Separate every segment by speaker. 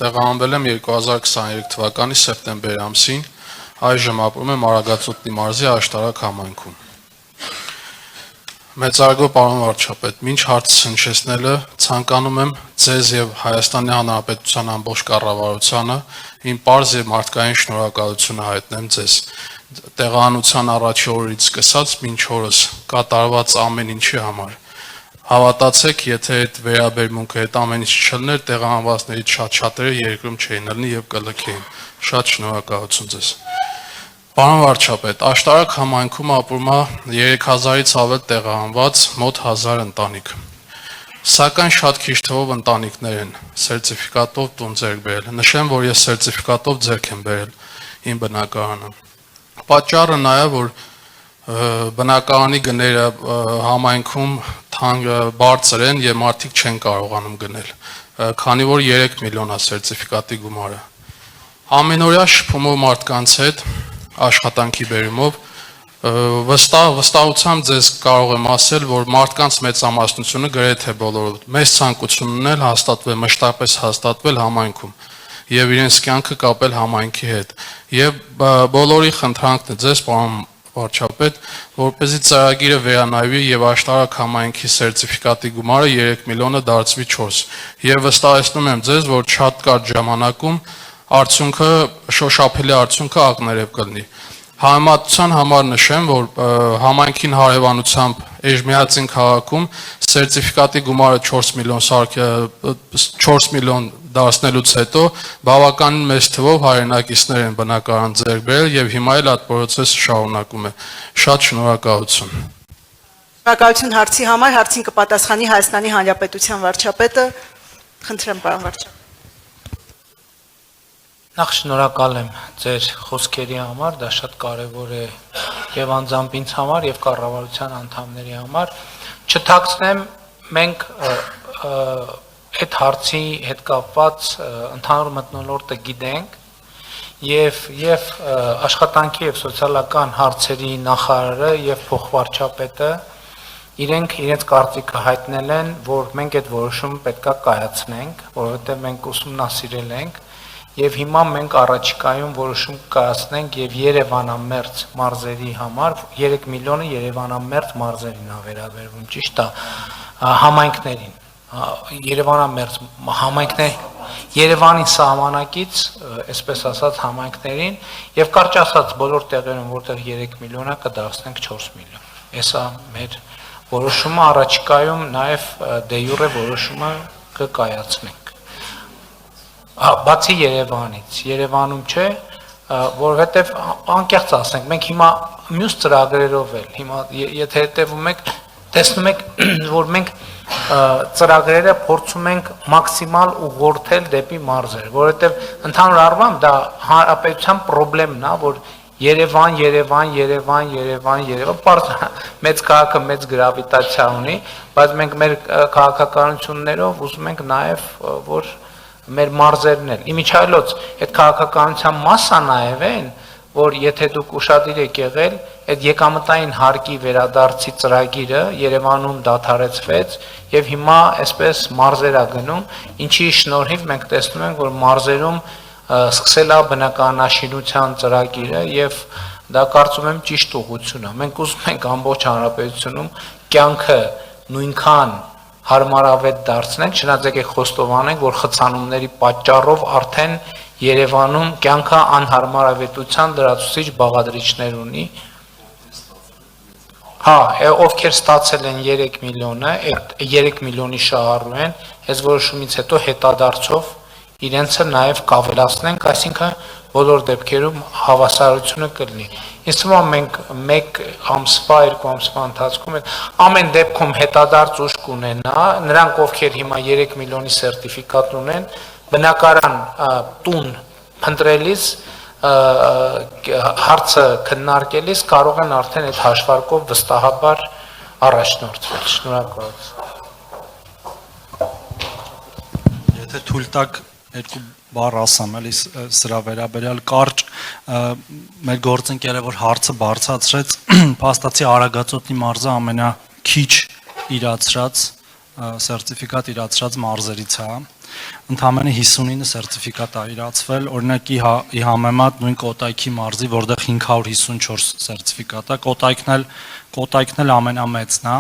Speaker 1: Տեղահանվել եմ 2023 թվականի սեպտեմբեր ամսին, այժմ ապրում եմ Արագածոտնի մարզի Աշտարակ համայնքում։ Մեծարգո պարոն վարչապետ, մինչ հարցը հնչեցնելը ցանկանում եմ ձեզ եւ Հայաստանի Հանրապետության ամբողջ կառավարությանը իմ պարզ եւ մարդկային շնորհակալությունը հայտնեմ ձեզ։ Տեղահանության առաջի օրից սկսած մինչ օրս կատարված ամեն ինչի համար։ Հավատացեք, եթե այդ վերաբերմունքը այդ ամեն ինչ չլներ, տեղահանվածներից շատ-շատերը երկրում չէին ելնի եւ կլքեին։ Շատ շնորհակալություն ձեզ։ Պարոն վարչապետ, Աշտարակ համայնքում ապրում է 3000-ից ավել տեղահանված, մոտ 1000 ընտանիք։ Սակայն շատ քիչ թվով ընտանիքներ են սերտիֆիկատով տուն ձեռք բերել։ Նշեմ, որ ես սերտիֆիկատով ձեռք եմ բերել իմ բնակարանը։ Պատճառը նա է, որ բնակարանի գները համայնքում բարձր են եւ մարդիկ չեն կարողանում գնել, քանի որ 3 միլիոն է սերտիֆիկատի գումարը։ Ամենօրյա շփումով մարդկանց հետ աշխատանքի բերումով վստահությամբ ձեզ կարող եմ ասել, որ մարդկանց մեծամասնությունը գրեթե բոլորը մեծ ցանկություն ունել հաստատվել, մշտապես հաստատվել համայնքում եւ իրենց կյանքը կապել համայնքի հետ։ Եվ բոլորի խնդրանքն է ձեզ, պարոն վարչապետ, որպեսզի ծրագիրը վերանայվի եւ Աշտարակ համայնքի սերտիֆիկատի գումարը 3 միլիոնը դարձվի 4։ Եվ վստահեցնում եմ ձեզ, որ շատ կարճ ժամանակում արդյունքը շոշափելի արդյունքը ակներև կլինի։ Համեմատության համար նշեմ, որ համայնքին հարևանությամբ Էժմիածին քաղաքում սերտիֆիկատի գումարը 4 միլիոն դարձնելուց հետո բավականին մեծ թվով հայրենակիցներ են բնակարան ձեռք բերել եւ հիմա էլ այդ process-ը շարունակում է։ Շատ շնորհակալություն։
Speaker 2: Շնորհակալություն հարցի համար, հարցին կպատասխանի Հայաստանի Հանրապետության վարչապետը։ Խնդրեմ, պարոն վարչապետ։
Speaker 3: Նախ շնորհակալ եմ ձեր խոսքերի համար, դա շատ կարևոր է եւ անձամբ ինձ համար եւ կառավարության անդամների համար։ Չթաքցնեմ, մենք այդ հարցի հետ կապված ընդհանուր մթնոլորտը գիտենք եւ աշխատանքի եւ սոցիալական հարցերի նախարարը եւ փոխվարչապետը իրենց կարծիքը հայտնել են, որ մենք այդ որոշումը պետքա կայացնենք, որովհետեւ մենք ուսումնասիրել ենք եւ հիմա մենք առաջիկայում որոշում կայացնենք եւ Երևանամերձ մարզերի համար 3 միլիոնը Երևանամերձ մարզերին է վերաբերվում, ճիշտ է, համայնքներին, Երևանամերձ համայնքներ Երևանի սահմանակից, այսպես ասած, համայնքներին եւ կարճ ասած բոլոր տեղերում, որտեղ 3 միլիոնը կդարձնենք 4 միլիոն։ Էսա մեր որոշումը առաջիկայում նաեւ դե յուրե որոշումը կկայացնենք։ Բացի Երևանից, Երևանում չէ, որովհետև անկեղծ ասենք, մենք հիմա մյուս ծրագրերով էլ, հիմա եթե հետևում եք, տեսնում եք, որ մենք ծրագրերը փորձում ենք մաքսիմալ ուղղորդել դեպի մարզեր, որովհետև ընդհանուր առմամբ դա հանրապետության խնդիրն է, որ Երևան, մեծ քաղաքը մեծ գրավիտացիա ունի, բայց մենք մեր քաղաքականություններով ուզում ենք նաև, որ մեր մարզերն էլ։ Իմիջայլոց այդ քաղաքականության մասը նաև են, որ եթե դուք ուշադիր եք եղել, այդ եկամտային հարկի վերադարձի ծրագիրը Երևանում դադարեցվեց եւ հիմա այսպես մարզեր է գնում, ինչի շնորհիվ մենք տեսնում ենք, որ մարզերում սկսել է բնականաշինության ծրագիրը եւ դա կարծում եմ ճիշտ ուղղություն է։ Մենք ուզում ենք ամբողջ հանրապետությունում կյանքը նույնքան հարմարավետ դարձնենք, չնայած եկեք խոստովանենք, որ խցանումների պատճառով արդեն Երևանում կյանքը անհարմարավետության լրացուցիչ բաղադրիչներ ունի։ Հա, ովքեր ստացել են 3 միլիոնը, այդ 3 միլիոնի շահառու են, այս որոշումից հետո հետադարձով իրենցը նաև կավելացնենք, այսինքն բոլոր դեպքերում հավասարությունը կլինի։ Ինձ թվում է մենք 1 ամսվա, 2 ամսվա ընթացքում ամեն դեպքում հետադարձ ուժ կունենա, նրանք ովքեր հիմա 3 միլիոնի սերտիֆիկատ ունեն, բնակարան տուն փնտրելիս հարցը քննարկելիս կարող են արդեն այդ հաշվարկով վստահաբար առաջնորդվել։ Շնորհակալություն։
Speaker 4: Եթե թույլ տաք երկու բառ ասեմ, էլի սրա վերաբերյալ կարճ մեր գործընկերը որ հարցը բարձրացրեց, փաստացի Արագածոտնի մարզը ամենաքիչ իրացրած սերտիֆիկատ իրացրած մարզերից է։ ընդամենը 59 սերտիֆիկատ է իրացվել, օրինակ ի համեմատ նույն Կոտայքի մարզի, որտեղ 554 սերտիֆիկատ է, Կոտայքն էլ ամենամեծն է։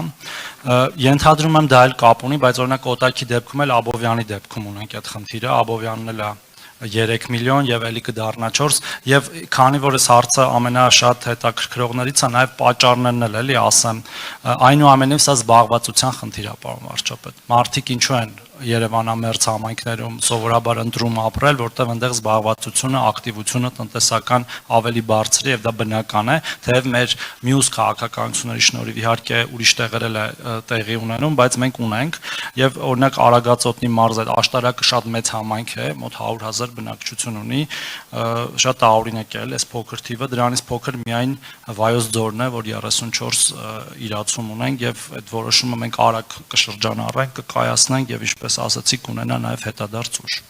Speaker 4: Ենթադրում եմ դա էլ կապ ունի, բայց օրինակ Կոտայքի դեպքում էլ Աբովյանի դեպքում ունենք այդ խնդիրը, Աբովյանն էլ է 3 միլիոն եւ ելի կդառնա 4 եւ քանի որ այս հարցը ամենաշատ հետաքրքրողներից է նաեւ պատճառներն էլ էլի ասեմ այնուամենայնիվ սա զբաղվածության խնդիր է պարոն վարչապետ մարդիկ ինչու են Երևանամերձ համայնքներում սովորաբար ընտրում ապրել, որտեղ այնտեղ զբաղվածությունը, ակտիվությունը տնտեսական ավելի բարձր է եւ դա բնական է, թեև մեր մյուս քաղաքականությունների շնորհիվ իհարկե ուրիշ տեղեր էլ է տեղի ունենում, բայց մենք ունենք եւ օրինակ Արագածոտնի մարզը աշտարակը շատ մեծ համայնք է, մոտ 100,000 բնակչություն ունի, շատ տարօրինակ է այս փոքր թիվը, դրանից փոքր միայն Վայոց ձորն է, որ 34 իրացում ունենք եւ այդ որոշումը մենք արագ կշրջանառենք, կկայացնենք եւ ինչպես ասացի կունենա նաև հետադարձ ուժ։